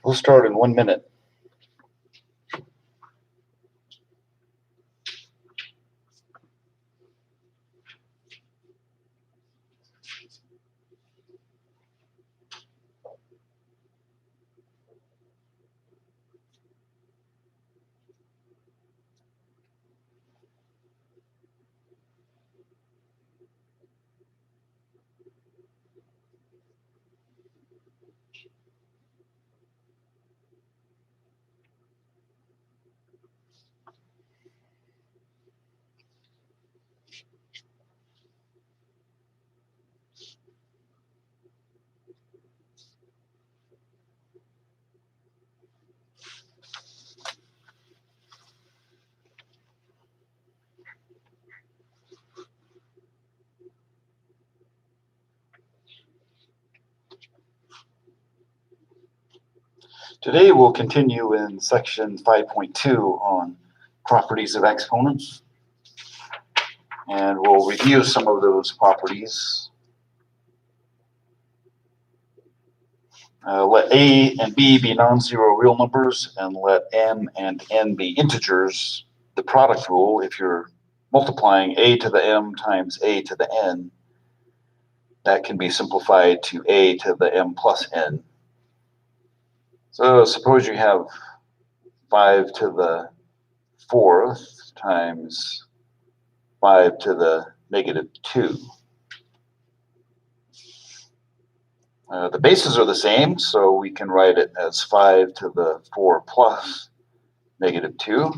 We'll start in 1 minute. Today we'll continue in section 5.2 on properties of exponents, and we'll review some of those properties. Let a and b be non-zero real numbers, and let m and n be integers. The product rule, if you're multiplying a to the m times a to the n, that can be simplified to a to the m plus n. So suppose you have 5 to the 4th times 5 to the negative 2. The bases are the same, so we can write it as 5 to the 4 plus negative 2.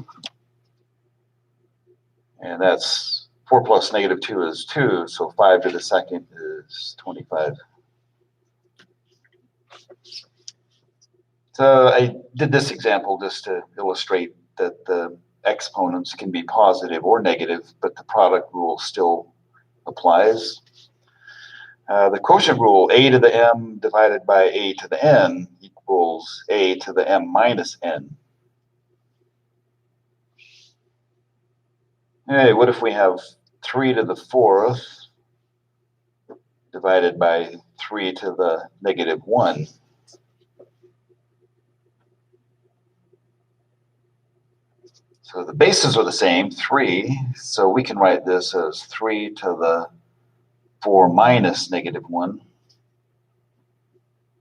And that's 4 plus negative 2 is 2, so 5 to the 2nd is 25. So I did this example just to illustrate that the exponents can be positive or negative, but the product rule still applies. The quotient rule, a to the m divided by a to the n equals a to the m minus n. Hey, what if we have 3 to the 4th divided by 3 to the negative 1? So the bases are the same, 3, so we can write this as 3 to the 4 minus negative 1,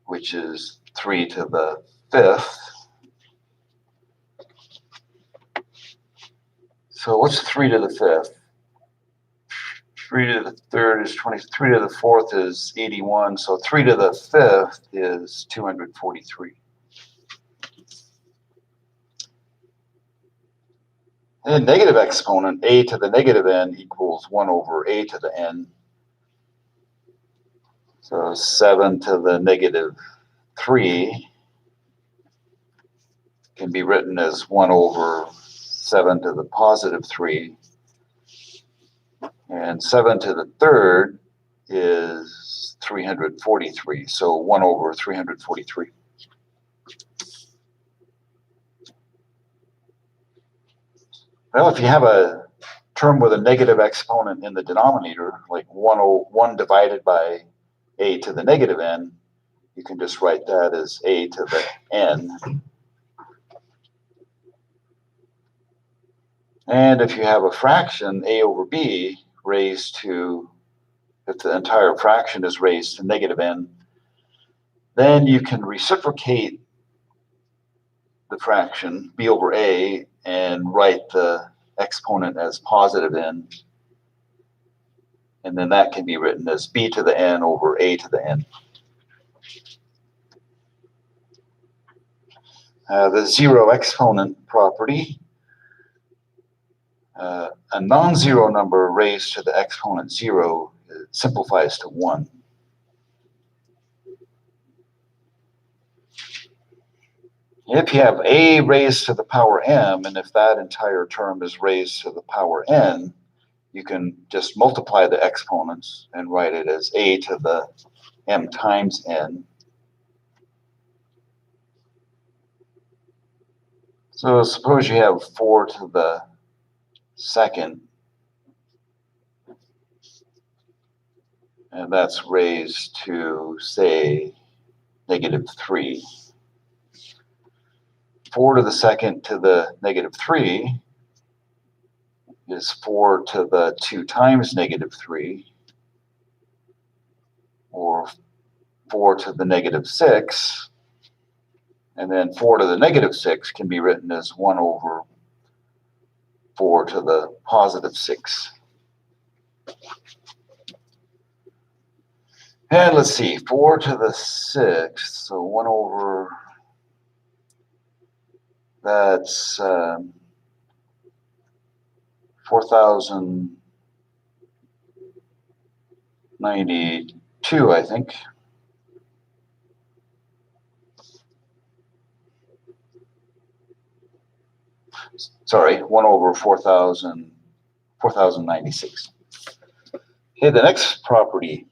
which is 3 to the 5th. So what's 3 to the 5th? 3 to the 3rd is 20, 3 to the 4th is 81, so 3 to the 5th is 243. And negative exponent, a to the negative n equals 1 over a to the n. So 7 to the negative 3 can be written as 1 over 7 to the positive 3. And 7 to the 3rd is 343, so 1 over 343. Well, if you have a term with a negative exponent in the denominator, like 1 divided by a to the negative n, you can just write that as a to the n. And if you have a fraction, a over b, raised to, if the entire fraction is raised to negative n, then you can reciprocate the fraction, b over a, and write the exponent as positive n. And then that can be written as b to the n over a to the n. The zero exponent property. A non-zero number raised to the exponent 0 simplifies to 1. If you have a raised to the power m, and if that entire term is raised to the power n, you can just multiply the exponents and write it as a to the m times n. So suppose you have 4 to the 2nd, and that's raised to, say, negative 3. 4 to the 2nd to the negative 3 is 4 to the 2 times negative 3, or 4 to the negative 6, and then 4 to the negative 6 can be written as 1 over 4 to the positive 6. And let's see, 4 to the 6th, so 1 over, that's 4,092, I think. Sorry, 1 over 4,096. Okay, the next property.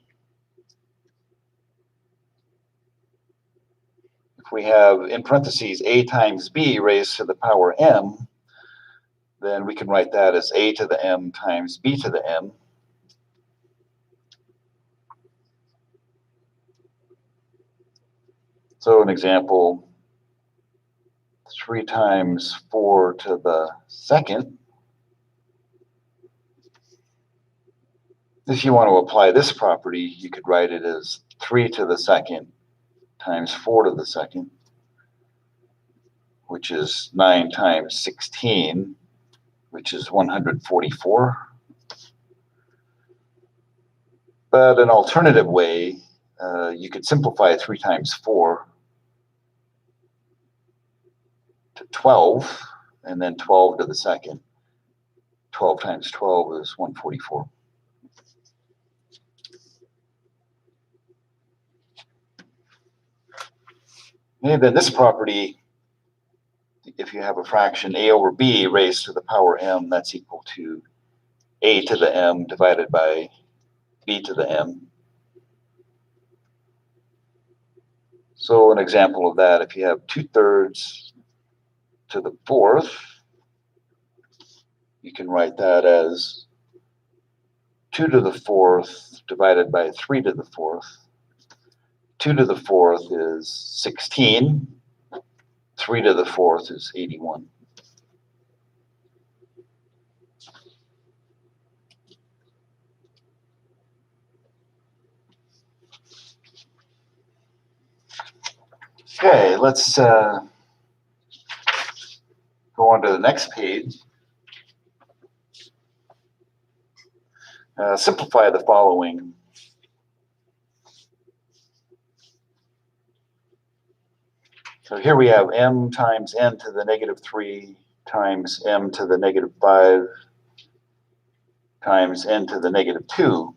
If we have, in parentheses, a times b raised to the power m, then we can write that as a to the m times b to the m. So an example, 3 times 4 to the 2nd. If you want to apply this property, you could write it as 3 to the 2nd times 4 to the 2nd, which is 9 times 16, which is 144. But an alternative way, you could simplify 3 times 4 to 12, and then 12 to the 2nd. 12 times 12 is 144. And then this property, if you have a fraction a over b raised to the power m, that's equal to a to the m divided by b to the m. So an example of that, if you have 2/3 to the 4th, you can write that as 2 to the 4th divided by 3 to the 4th. 2 to the 4th is 16. 3 to the 4th is 81. Okay, let's go on to the next page. Simplify the following. So here we have m times n to the negative 3 times m to the negative 5 times n to the negative 2.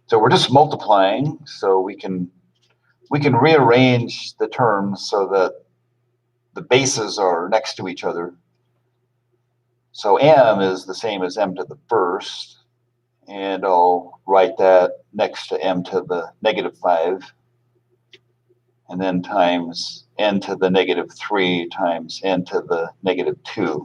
So we're just multiplying, so we can rearrange the terms so that the bases are next to each other. So m is the same as m to the first, and I'll write that next to m to the negative 5, and then times n to the negative 3 times n to the negative 2.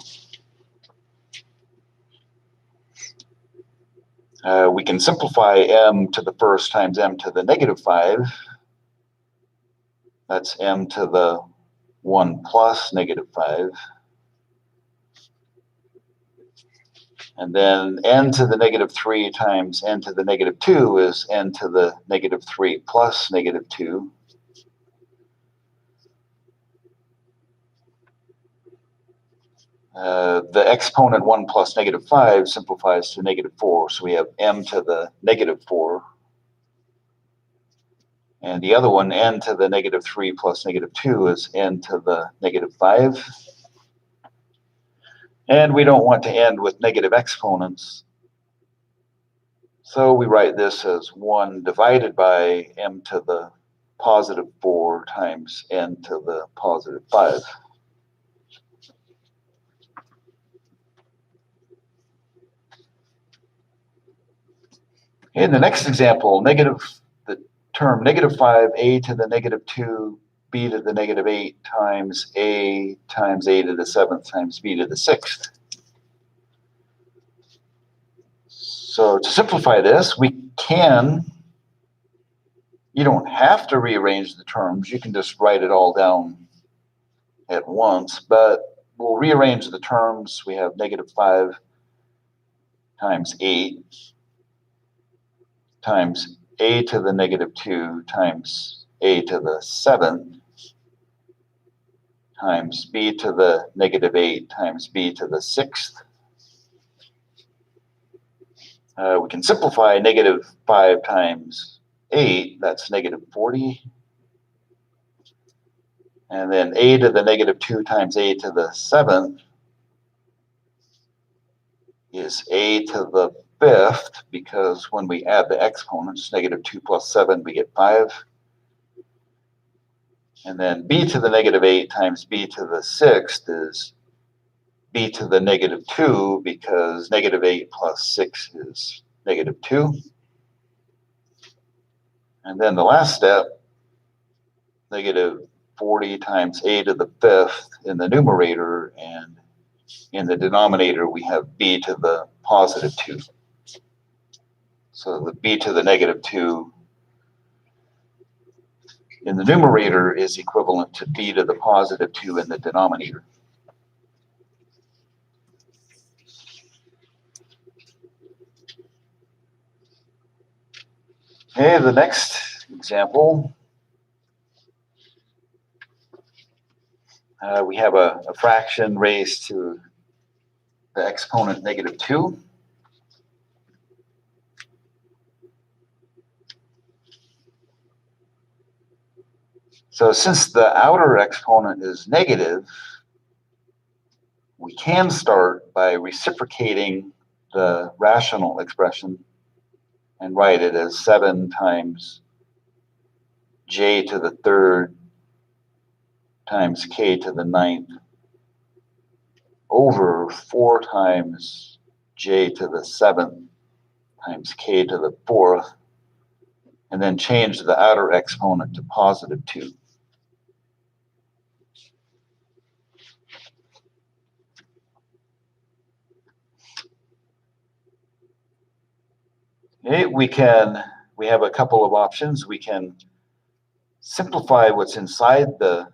We can simplify m to the first times m to the negative 5. That's m to the 1 plus negative 5. And then n to the negative 3 times n to the negative 2 is n to the negative 3 plus negative 2. The exponent 1 plus negative 5 simplifies to negative 4, so we have m to the negative 4. And the other one, n to the negative 3 plus negative 2, is n to the negative 5. And we don't want to end with negative exponents, so we write this as 1 divided by m to the positive 4 times n to the positive 5. In the next example, the term negative 5a to the negative 2 b to the negative 8 times a to the 7th times b to the 6th. So to simplify this, you don't have to rearrange the terms. You can just write it all down at once, but we'll rearrange the terms. We have negative 5 times 8 times a to the negative 2 times a to the 7th times b to the negative 8 times b to the 6th. We can simplify negative 5 times 8, that's negative 40. And then a to the negative 2 times a to the 7th is a to the 5th, because when we add the exponents, negative 2 plus 7, we get 5. And then b to the negative 8 times b to the 6th is b to the negative 2, because negative 8 plus 6 is negative 2. And then the last step, negative 40 times a to the 5th in the numerator, and in the denominator we have b to the positive 2. So the b to the negative 2 in the numerator is equivalent to b to the positive 2 in the denominator. Okay, the next example, we have a fraction raised to the exponent negative 2. So since the outer exponent is negative, we can start by reciprocating the rational expression and write it as 7 times j to the 3rd times k to the 9th over 4 times j to the 7th times k to the 4th, and then change the outer exponent to positive 2. Okay, we have a couple of options. We can simplify what's inside the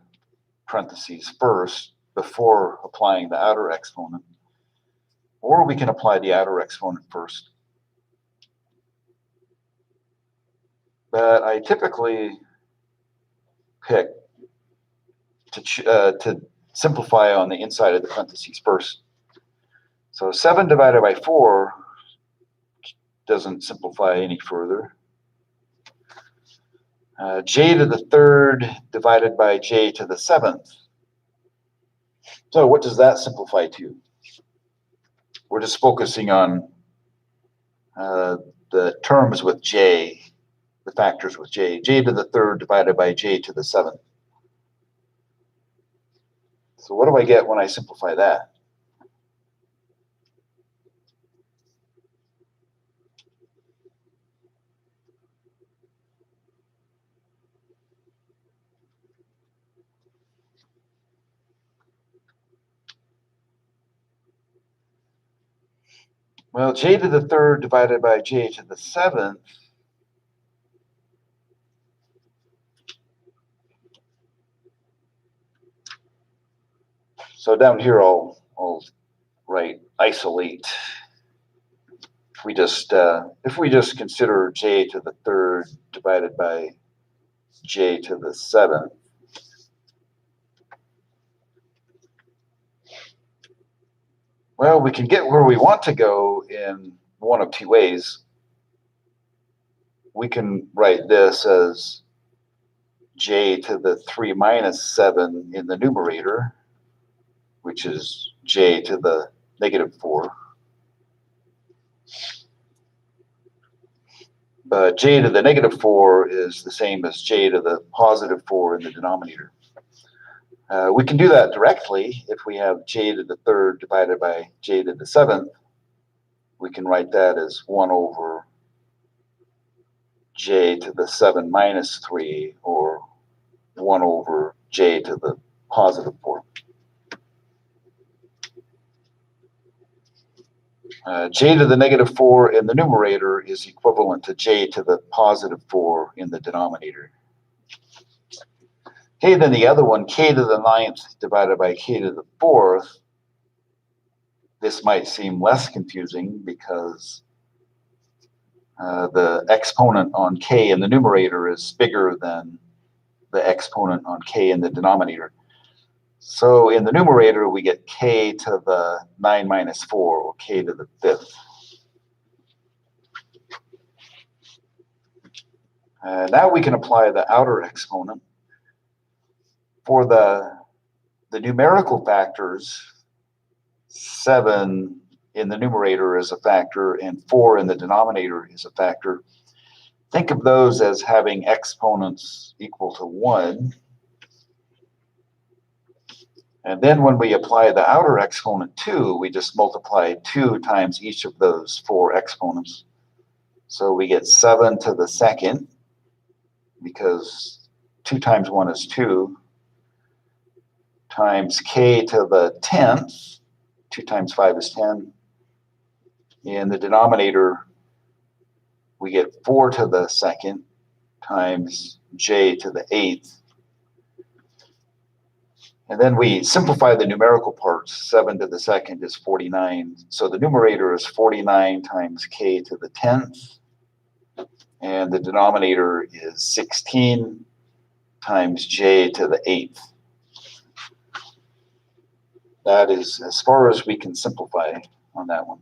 parentheses first before applying the outer exponent, or we can apply the outer exponent first. But I typically pick to simplify on the inside of the parentheses first. So 7 divided by 4 doesn't simplify any further. J to the third divided by j to the seventh. So what does that simplify to? We're just focusing on the terms with j, the factors with j. J to the third divided by j to the seventh. So what do I get when I simplify that? Well, j to the third divided by j to the seventh. So down here, I'll write isolate. If we just consider j to the third divided by j to the seventh, well, we can get where we want to go in one of two ways. We can write this as j to the 3 minus 7 in the numerator, which is j to the negative 4. But j to the negative 4 is the same as j to the positive 4 in the denominator. We can do that directly. If we have j to the third divided by j to the seventh, we can write that as 1 over j to the 7 minus 3, or 1 over j to the positive 4. J to the negative 4 in the numerator is equivalent to j to the positive 4 in the denominator. Okay, then the other one, k to the ninth divided by k to the fourth. This might seem less confusing because the exponent on k in the numerator is bigger than the exponent on k in the denominator. So in the numerator, we get k to the 9 minus 4, or k to the fifth. Now we can apply the outer exponent. For the numerical factors, 7 in the numerator is a factor and 4 in the denominator is a factor. Think of those as having exponents equal to 1. And then when we apply the outer exponent 2, we just multiply 2 times each of those 4 exponents. So we get 7 to the second, because 2 times 1 is 2, times k to the 10th. 2 times 5 is 10. In the denominator, we get 4 to the second times j to the 8th. And then we simplify the numerical parts. 7 to the second is 49. So the numerator is 49 times k to the 10th. And the denominator is 16 times j to the 8th. That is as far as we can simplify on that one.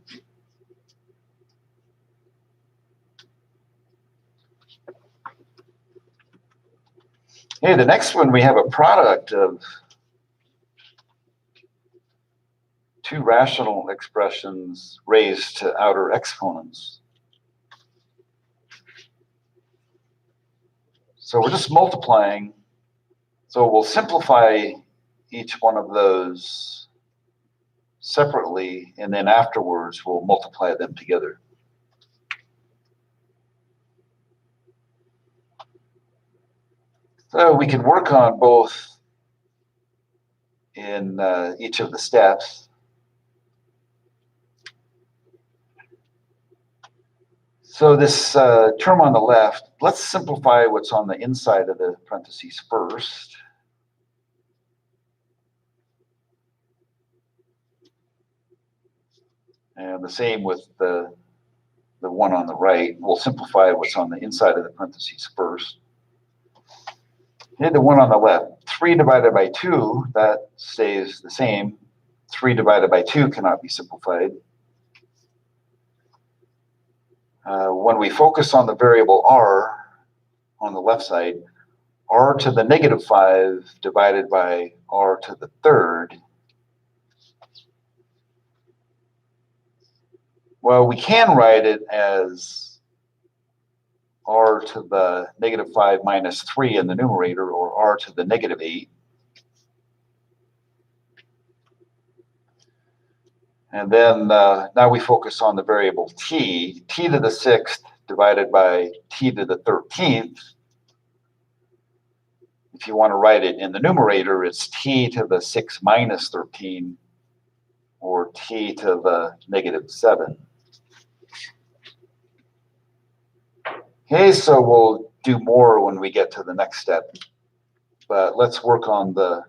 Okay, the next one, we have a product of two rational expressions raised to outer exponents. So we're just multiplying. So we'll simplify each one of those separately, and then afterwards we'll multiply them together. So we can work on both in each of the steps. So this term on the left, let's simplify what's on the inside of the parentheses first. And the same with the one on the right. We'll simplify what's on the inside of the parentheses first. Okay, the one on the left, 3 divided by 2, that stays the same. 3 divided by 2 cannot be simplified. When we focus on the variable r on the left side, r to the negative 5 divided by r to the third. Well, we can write it as r to the negative 5 minus 3 in the numerator, or r to the negative 8. And then now we focus on the variable t to the 6th divided by t to the 13th. If you want to write it in the numerator, it's t to the 6 minus 13, or t to the negative 7. Okay, so we'll do more when we get to the next step. But let's work on the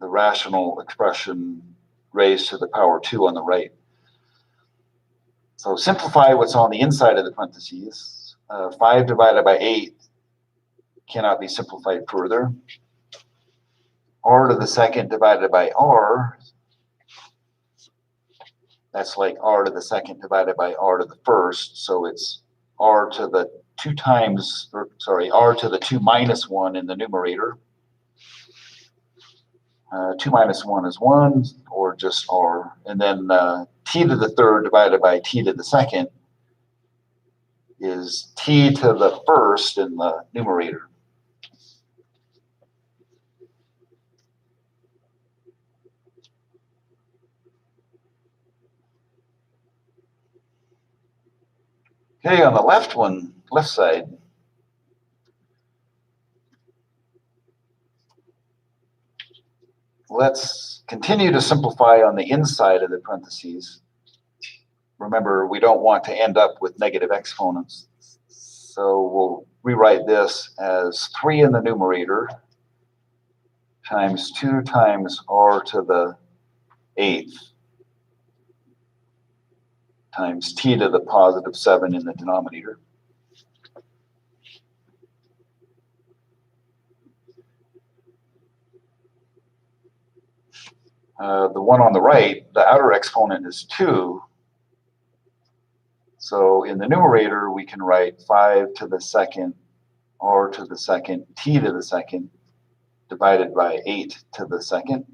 rational expression raised to the power 2 on the right. So simplify what's on the inside of the parentheses. 5 divided by 8 cannot be simplified further. R to the second divided by r, that's like r to the second divided by r to the first, so it's r to the 2 times, or sorry, r to the 2 minus 1 in the numerator. 2 minus 1 is 1, or just r. And then t to the third divided by t to the second is t to the first in the numerator. Okay, on the left side, let's continue to simplify on the inside of the parentheses. Remember, we don't want to end up with negative exponents. So we'll rewrite this as 3 in the numerator times 2 times r to the 8th times t to the positive 7 in the denominator. The one on the right, the outer exponent is 2. So in the numerator, we can write 5 to the second, r to the second, t to the second, divided by 8 to the second,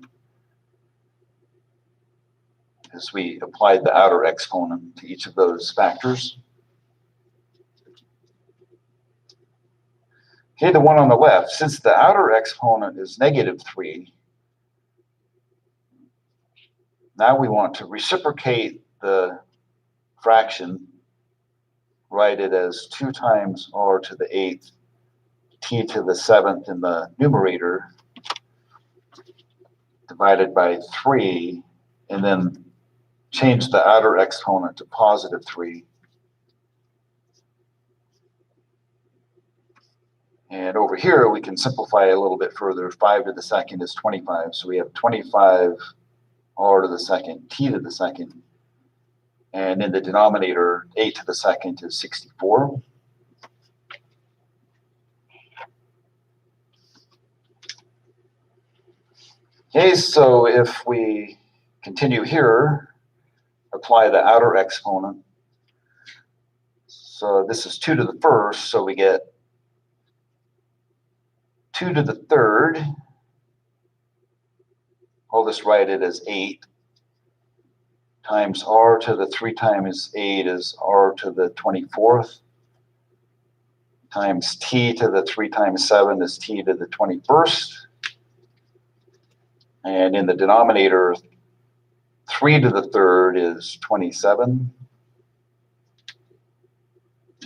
as we applied the outer exponent to each of those factors. Okay, the one on the left, since the outer exponent is negative 3, now we want to reciprocate the fraction, write it as 2 times r to the 8th, t to the 7th in the numerator, divided by 3, and then change the outer exponent to positive 3. And over here, we can simplify a little bit further. 5 to the second is 25. So we have 25 r to the second, t to the second. And in the denominator, 8 to the second is 64. Okay, so if we continue here, apply the outer exponent. So this is 2 to the first, so we get 2 to the third. I'll just write it as 8 times r to the 3 times 8 is r to the 24th times t to the 3 times 7 is t to the 21st. And in the denominator, 3 to the third is 27.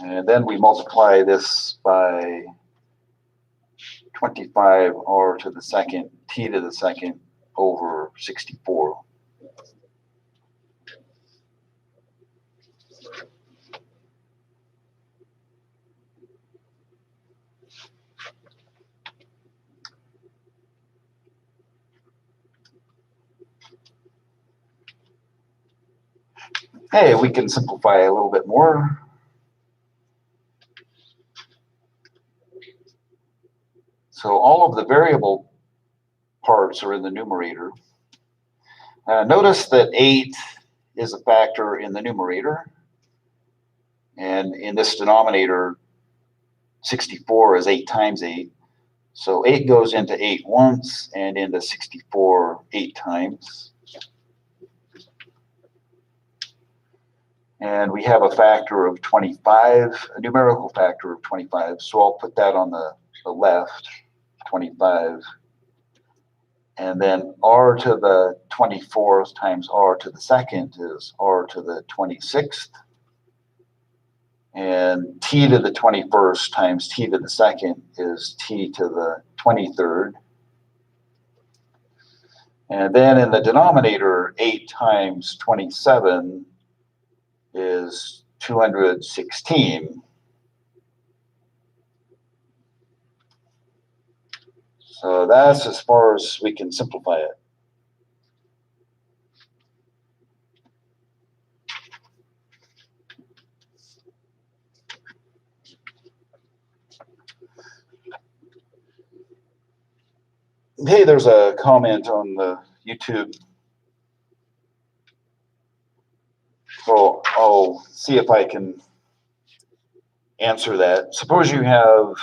And then we multiply this by 25 r to the second, t to the second over 64. Hey, we can simplify a little bit more. So all of the variable parts are in the numerator. Notice that 8 is a factor in the numerator. And in this denominator, 64 is 8 times 8. So 8 goes into 8 once and into 64 8 times. And we have a factor of 25, a numerical factor of 25. So I'll put that on the left, 25. And then r to the 24th times r to the second is r to the 26th. And t to the 21st times t to the second is t to the 23rd. And then in the denominator, 8 times 27 is 216. So that's as far as we can simplify it. Hey, there's a comment on the YouTube. So I'll see if I can answer that. Suppose you have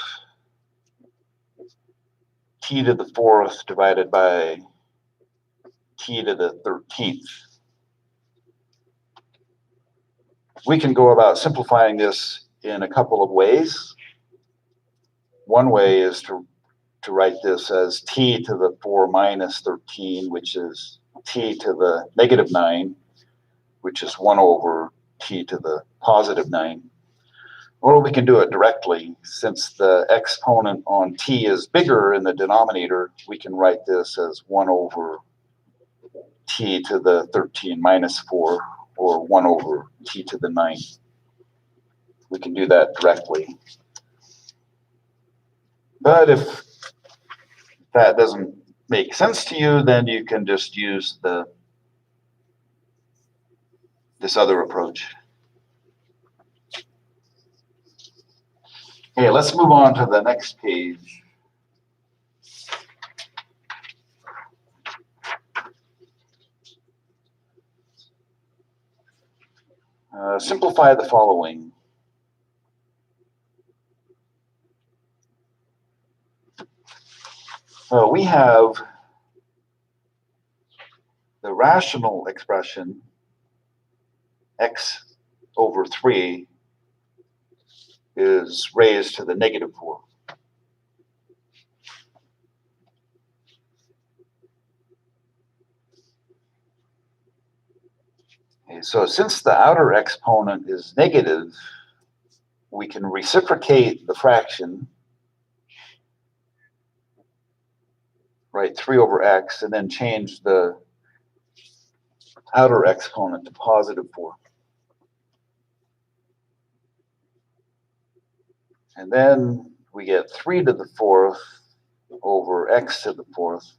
t to the 4th divided by t to the 13th. We can go about simplifying this in a couple of ways. One way is to write this as t to the 4 minus 13, which is t to the negative 9, which is 1 over t to the positive 9. Or we can do it directly. Since the exponent on t is bigger in the denominator, we can write this as 1 over t to the 13 minus 4, or 1 over t to the 9. We can do that directly. But if that doesn't make sense to you, then you can just use this other approach. Okay, let's move on to the next page. Simplify the following. We have the rational expression x over 3 is raised to the negative 4. Okay, so since the outer exponent is negative, we can reciprocate the fraction, right, 3 over x, and then change the outer exponent to positive 4. And then we get 3 to the 4th over x to the 4th.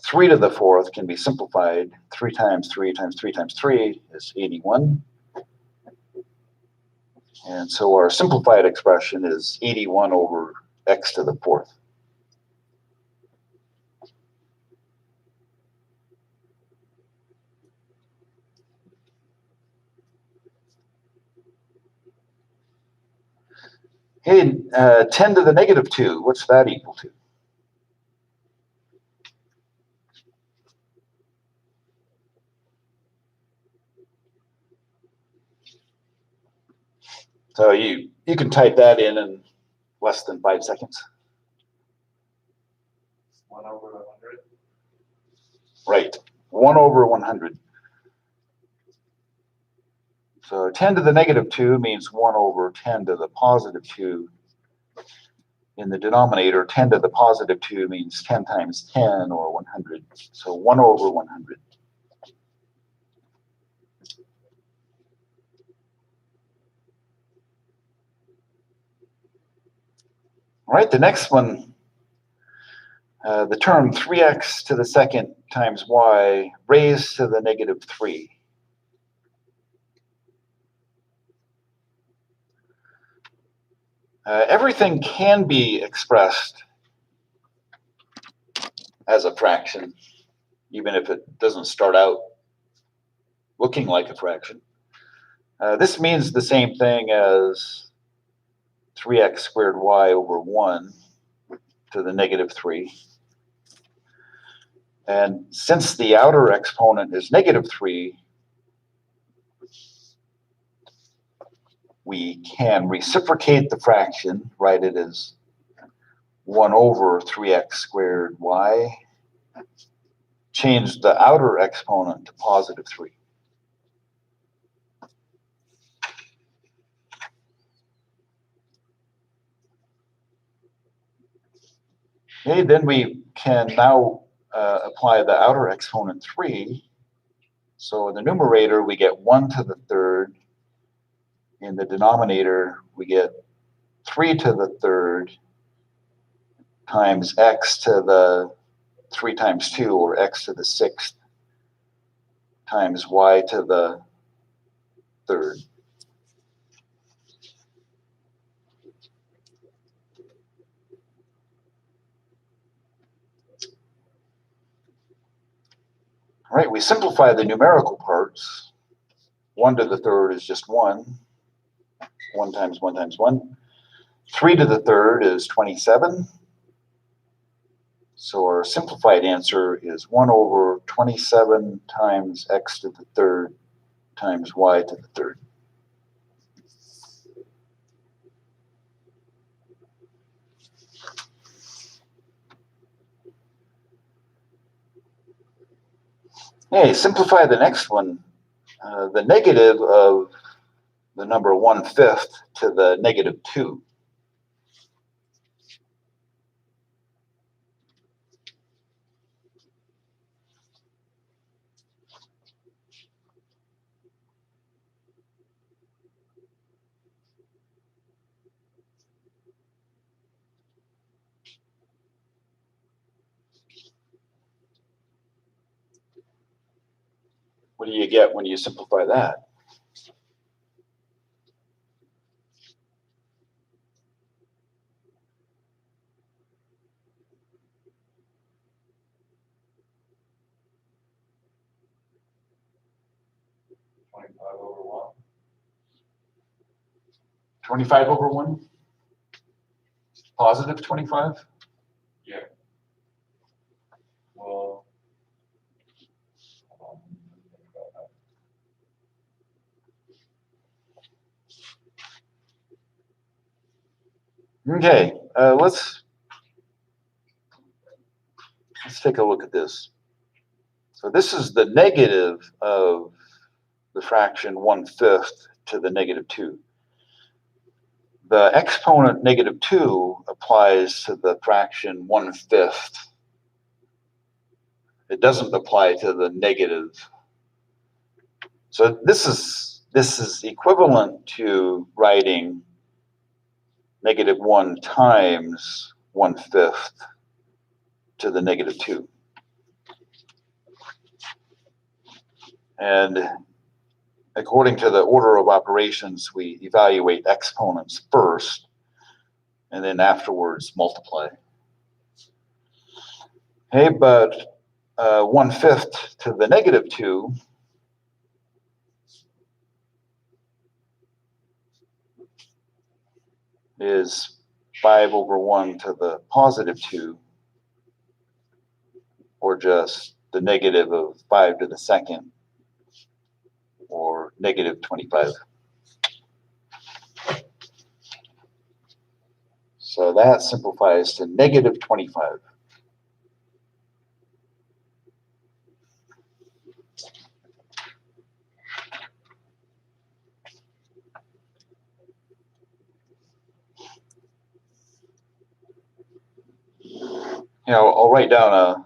3 to the 4th can be simplified. 3 times 3 times 3 times 3 is 81. And so our simplified expression is 81 over x to the 4th. Hey, 10 to the negative 2, what's that equal to? So you can type that in less than 5 seconds. 1 over 100. Right, 1 over 100. So 10 to the negative 2 means 1 over 10 to the positive 2. In the denominator, 10 to the positive 2 means 10 times 10, or 100. So 1 over 100. All right, the next one, the term 3x to the second times y raised to the negative 3. Everything can be expressed as a fraction, even if it doesn't start out looking like a fraction. This means the same thing as 3x squared y over 1 to the negative 3. And since the outer exponent is negative 3, we can reciprocate the fraction, write it as 1 over 3x squared y, change the outer exponent to positive 3. Okay, then we can now apply the outer exponent 3. So in the numerator, we get 1 to the third. In the denominator, we get 3 to the third times x to the 3 times 2, or x to the 6th, times y to the third. All right, we simplify the numerical parts. 1 to the third is just 1. 1 times 1 times 1. 3 to the third is 27. So our simplified answer is 1 over 27 times x to the third times y to the third. Okay, simplify the next one. The negative of the number 1/5 to the negative 2. What do you get when you simplify that? Over 1. 25 over 1? Positive 25? Yeah. Well, Okay, let's take a look at this. So this is the negative of the fraction 1/5 to the negative 2. The exponent negative 2 applies to the fraction 1/5. It doesn't apply to the negative. So this is equivalent to writing negative 1 times 1/5 to the negative 2. And according to the order of operations, we evaluate exponents first, and then afterwards multiply. Okay, but 1/5 to the negative 2 is 5 over 1 to the positive 2, or just the negative of 5 to the second, or negative 25. So that simplifies to negative 25. I'll write down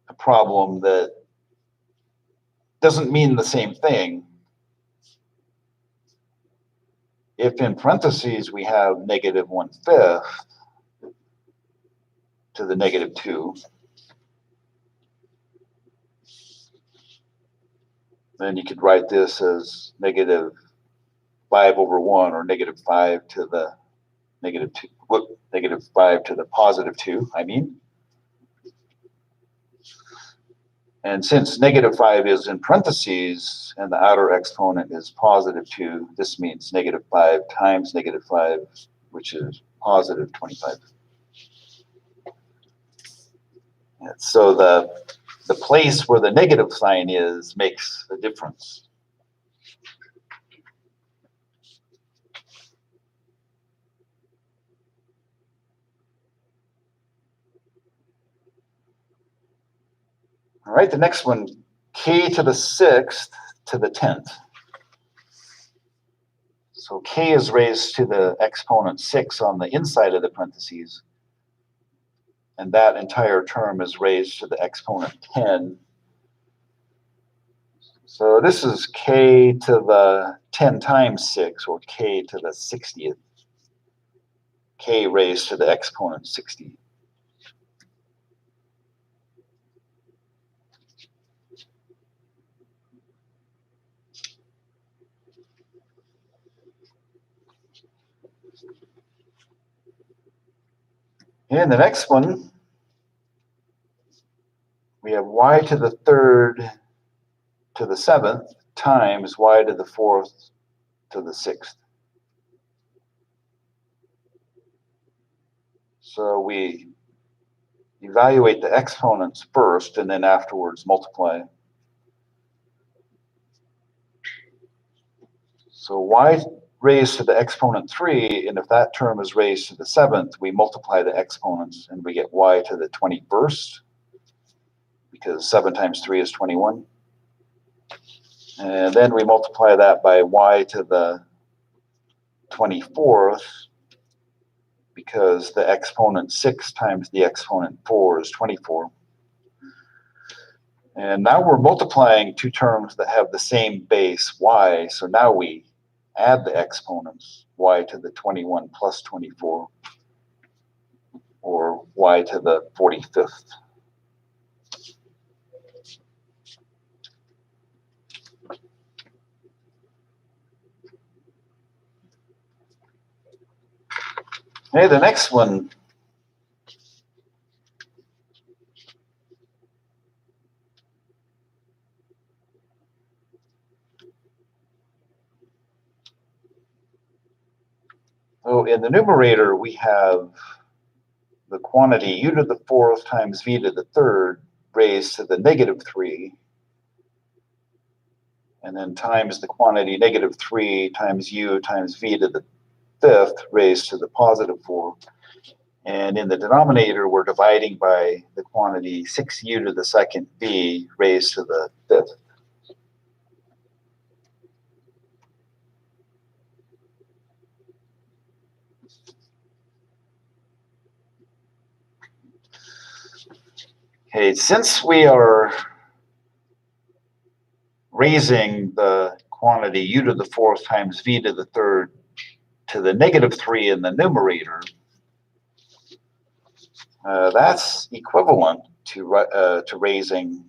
a problem that doesn't mean the same thing. If in parentheses we have negative 1/5 to the negative 2, then you could write this as negative 5 over 1, or negative 5 to the negative 2, negative 5 to the positive 2, I mean. And since negative 5 is in parentheses and the outer exponent is positive 2, this means negative 5 times negative 5, which is positive 25. And so the place where the negative sign is makes a difference. All right, the next one, k to the 6th to the 10th. So k is raised to the exponent 6 on the inside of the parentheses, and that entire term is raised to the exponent 10. So this is k to the 10 times 6, or k to the 60th. K raised to the exponent 60. And the next one, we have y to the 3rd to the 7th times y to the 4th to the 6th. So we evaluate the exponents first and then afterwards multiply. So y raised to the exponent 3, and if that term is raised to the 7th, we multiply the exponents and we get y to the 21st, because 7 times 3 is 21. And then we multiply that by y to the 24th, because the exponent 6 times the exponent 4 is 24. And now we're multiplying two terms that have the same base, y, so now we add the exponents, y to the 21 plus 24, or y to the 45th. Okay, the next one, so in the numerator we have the quantity u to the 4th times v to the 3rd raised to the negative 3, and then times the quantity negative 3 times u times v to the 5th raised to the positive 4. And in the denominator, we're dividing by the quantity 6u to the 2nd v raised to the 5th. Okay, since we are raising the quantity u to the 4th times v to the 3rd to the negative 3 in the numerator, that's equivalent to raising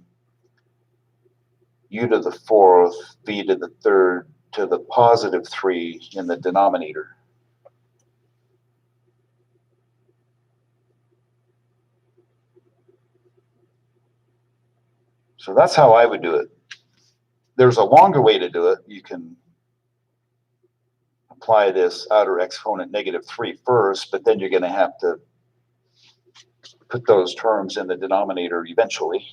u to the 4th v to the 3rd to the positive 3 in the denominator. So that's how I would do it. There's a longer way to do it. You can apply this outer exponent negative 3 first, but then you're going to have to put those terms in the denominator eventually.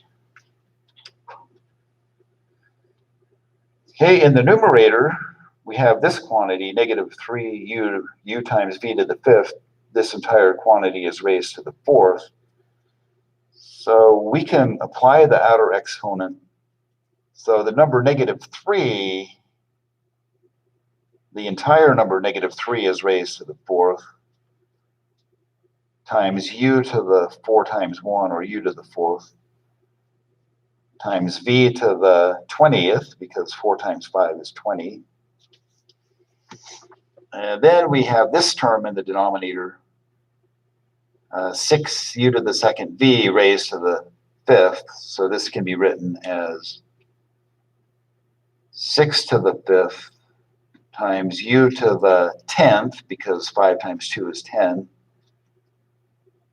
Okay, in the numerator, we have this quantity, negative 3 u times v to the 5th. This entire quantity is raised to the 4th. So we can apply the outer exponent. So the number negative 3, the entire number negative 3 is raised to the 4th, times u to the 4 times 1, or u to the 4th, times v to the 20th, because 4 times 5 is 20. And then we have this term in the denominator, 6u to the 2nd v raised to the 5th. So this can be written as 6 to the 5th times u to the 10th, because 5 times 2 is 10,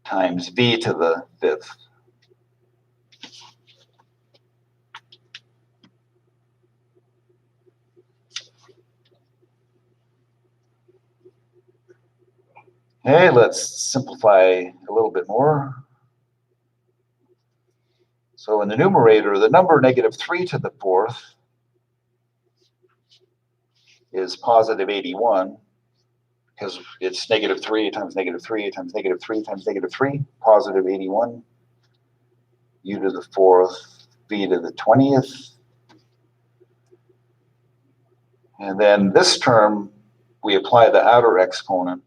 times v to the 5th. Okay, let's simplify a little bit more. So in the numerator, the number -3 to the 4th is positive 81, because it's -3 times -3 times -3 times -3, positive 81. U to the 4th, v to the 20th. And then this term, we apply the outer exponent.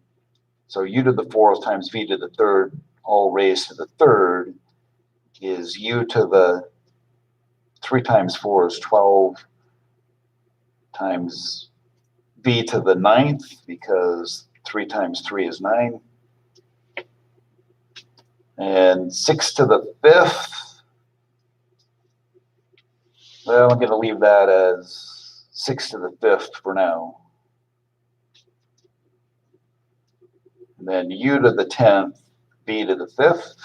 So u to the 4th times v to the 3rd, all raised to the 3rd, is u to the 3 times 4 is 12 times v to the 9th, because 3 times 3 is 9. And 6 to the 5th, well, I'm going to leave that as 6 to the 5th for now. And then u to the 10th, v to the 5th.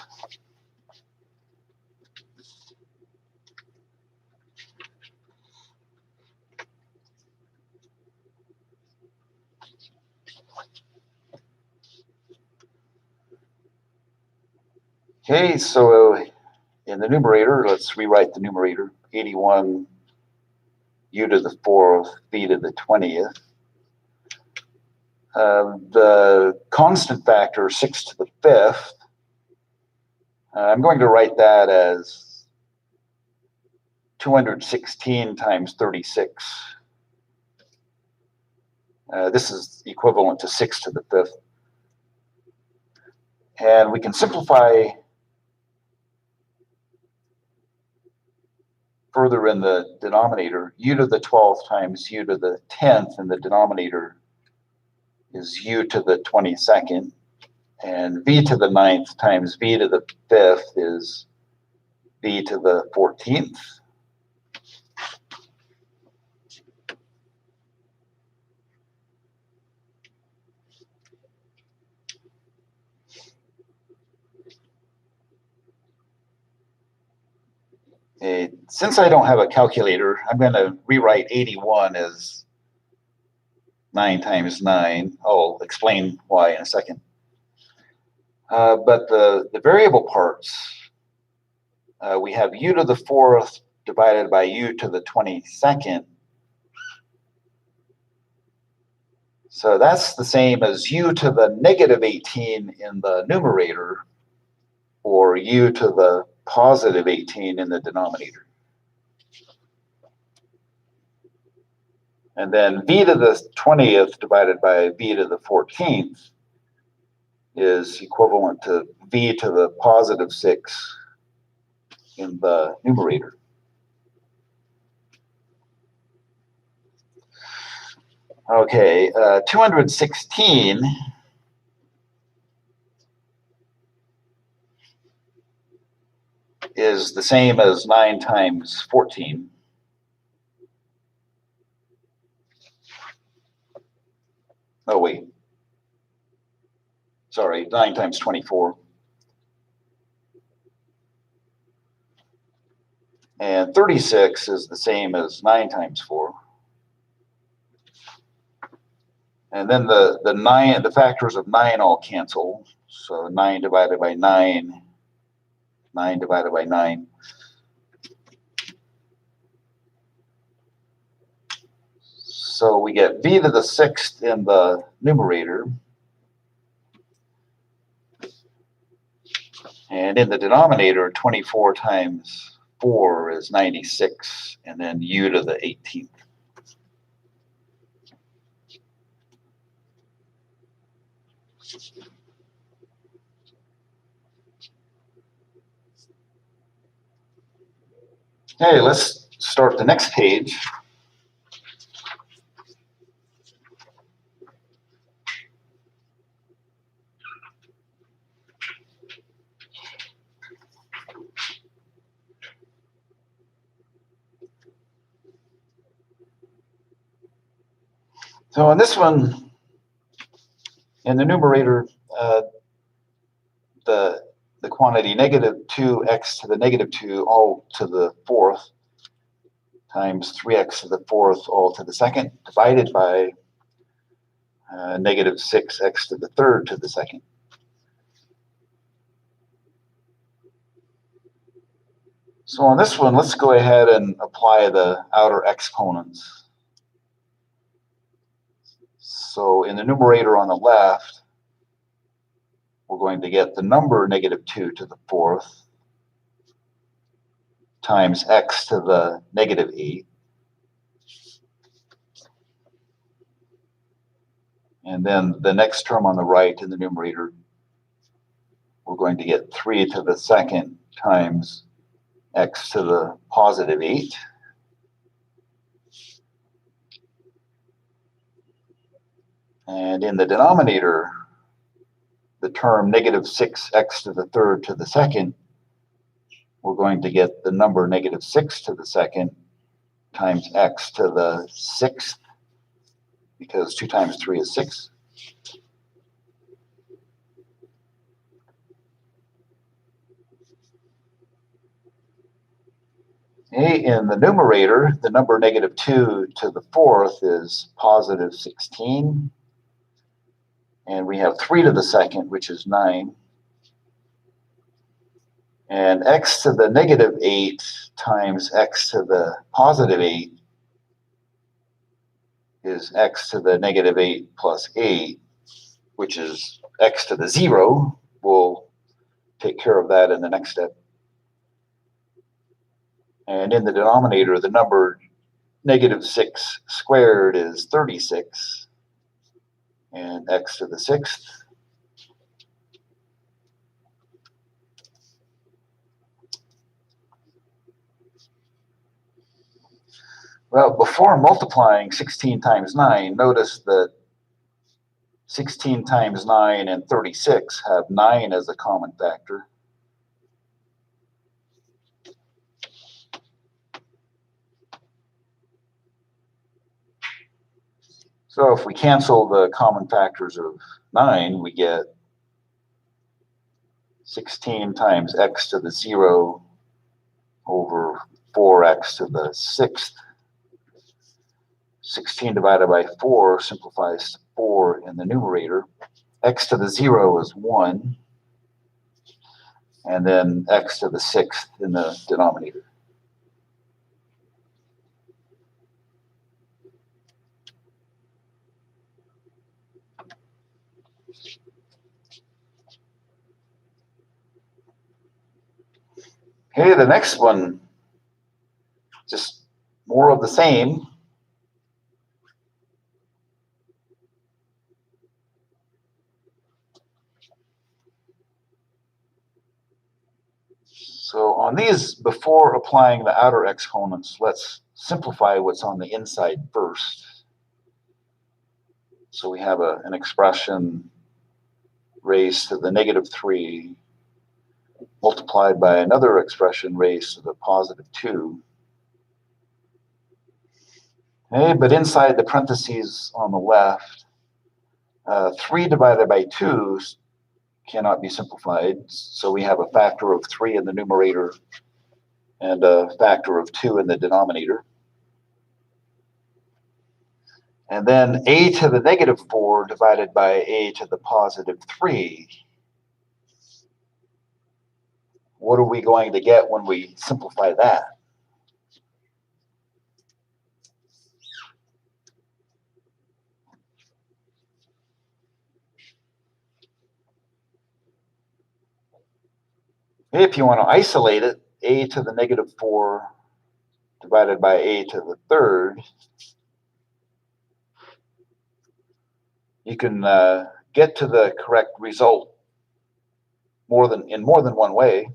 Okay, so in the numerator, let's rewrite the numerator. 81 u to the 4th, v to the 20th. The constant factor, 6 to the 5th, I'm going to write that as 216 times 36. This is equivalent to 6 to the 5th. And we can simplify further in the denominator. U to the 12th times u to the 10th in the denominator is u to the 22nd. And v to the 9th times v to the 5th is v to the 14th. Since I don't have a calculator, I'm going to rewrite 81 as 9 times 9. I'll explain why in a second. But the variable parts, we have u to the 4th divided by u to the 22nd. So that's the same as u to the -18 in the numerator, or u to the +18 in the denominator. And then v to the 20th divided by v to the 14th is equivalent to v to the +6 in the numerator. Okay, 216 is the same as 9 times 14. Oh, wait. Sorry, 9 times 24. And 36 is the same as 9 times 4. And then the factors of 9 all cancel. So 9 divided by 9, 9 divided by 9. So we get v to the 6th in the numerator. And in the denominator, 24 times 4 is 96, and then u to the 18th. Okay, let's start the next page. So on this one, in the numerator, the quantity negative 2x to the negative 2 all to the fourth times 3x to the fourth all to the second divided by negative 6x to the third to the second. So on this one, let's go ahead and apply the outer exponents. So in the numerator on the left, we're going to get the number negative 2 to the fourth times x to the negative 8. And then the next term on the right in the numerator, we're going to get 3 to the second times x to the positive 8. And in the denominator, the term negative 6x to the third to the second, we're going to get the number negative 6 to the second times x to the sixth, because 2 times 3 is 6. Okay, in the numerator, the number negative 2 to the fourth is positive 16. And we have 3 to the second, which is 9. And x to the negative 8 times x to the positive 8 is x to the negative 8 plus 8, which is x to the 0. We'll take care of that in the next step. And in the denominator, the number negative 6 squared is 36, and x to the sixth. Well, before multiplying 16 times 9, notice that 16 times 9 and 36 have 9 as a common factor. So if we cancel the common factors of 9, we get 16 times x to the 0 over 4x to the sixth. 16 divided by 4 simplifies to 4 in the numerator. X to the 0 is 1. And then x to the sixth in the denominator. Okay, the next one, just more of the same. So on these, before applying the outer exponents, let's simplify what's on the inside first. So we have an expression raised to the negative 3 multiplied by another expression raised to the positive 2. Okay, but inside the parentheses on the left, 3 divided by 2 cannot be simplified. So we have a factor of 3 in the numerator and a factor of 2 in the denominator. And then a to the negative 4 divided by a to the positive 3. What are we going to get when we simplify that? If you want to isolate it, a to the negative 4 divided by a to the third, you can get to the correct result in more than one way.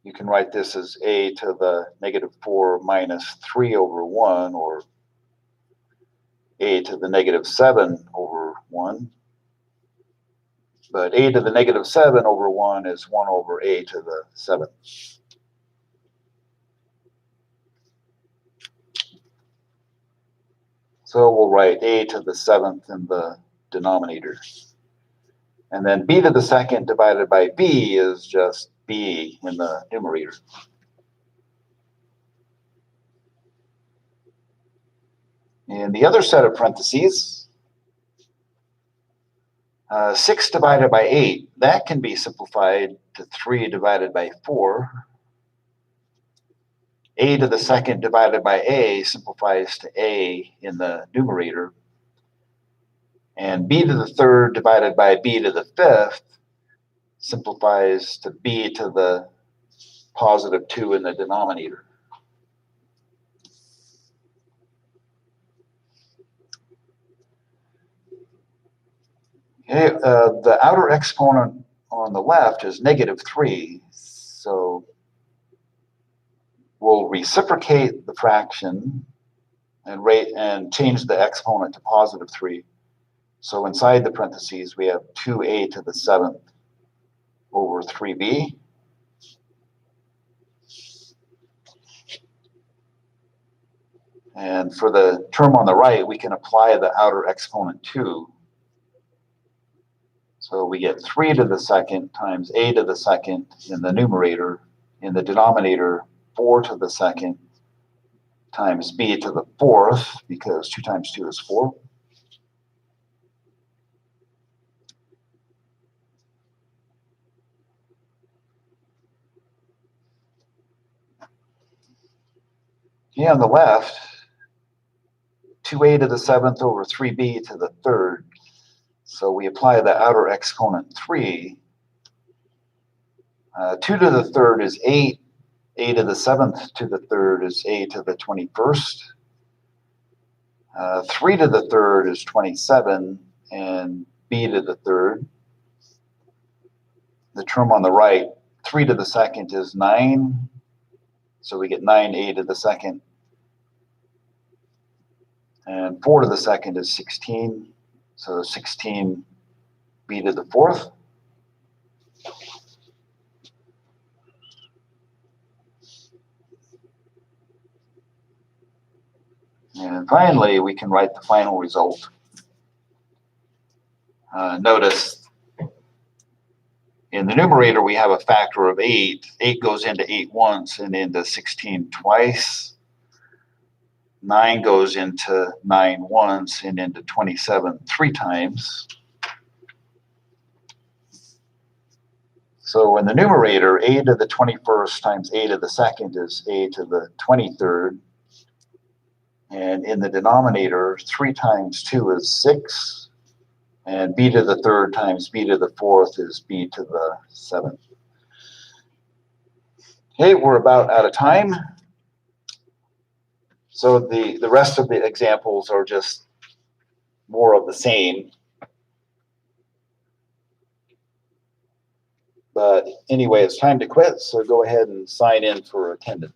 You can write this as a to the negative 4 minus 3 over 1, or a to the negative 7 over 1. But a to the negative 7 over 1 is 1 over a to the 7th. So we'll write a to the 7th in the denominator. And then b to the 2nd divided by b is just b in the numerator. In the other set of parentheses, 6 divided by 8, that can be simplified to 3 divided by 4. A to the 2nd divided by a simplifies to a in the numerator. And b to the 3rd divided by b to the 5th simplifies to b to the positive 2 in the denominator. Okay, the outer exponent on the left is -3, so we'll reciprocate the fraction and change the exponent to +3. So inside the parentheses, we have 2a to the 7th over 3b. And for the term on the right, we can apply the outer exponent 2. So we get 3 to the 2nd times a to the 2nd in the numerator. In the denominator, 4 to the 2nd times b to the 4th, because 2 times 2 is 4. Yeah, on the left, 2a to the 7th over 3b to the 3rd. So we apply the outer exponent 3. 2 to the 3rd is 8. A to the 7th to the 3rd is a to the 21st. 3 to the 3rd is 27, and b to the 3rd. The term on the right, 3 to the 2nd is 9. So we get 9a to the 2nd. And 4 to the 2nd is 16. So 16b to the 4th. And finally, we can write the final result. Notice in the numerator, we have a factor of 8. 8 goes into 8 once and into 16 twice. 9 goes into 9 once and into 27 3 times. So in the numerator, a to the 21st times a to the 2nd is a to the 23rd. And in the denominator, 3 times 2 is 6. And b to the 3rd times b to the 4th is b to the 7th. Okay, we're about out of time. So the rest of the examples are just more of the same. But anyway, it's time to quit, so go ahead and sign in for attendance.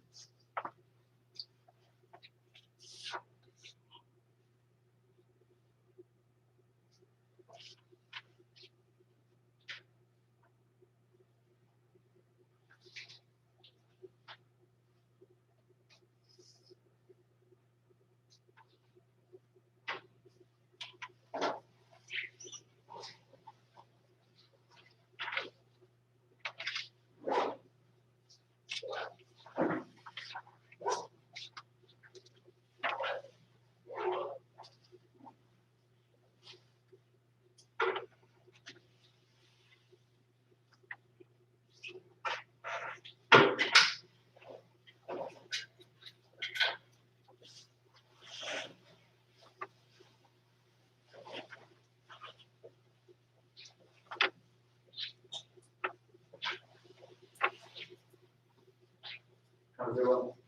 Have a good one.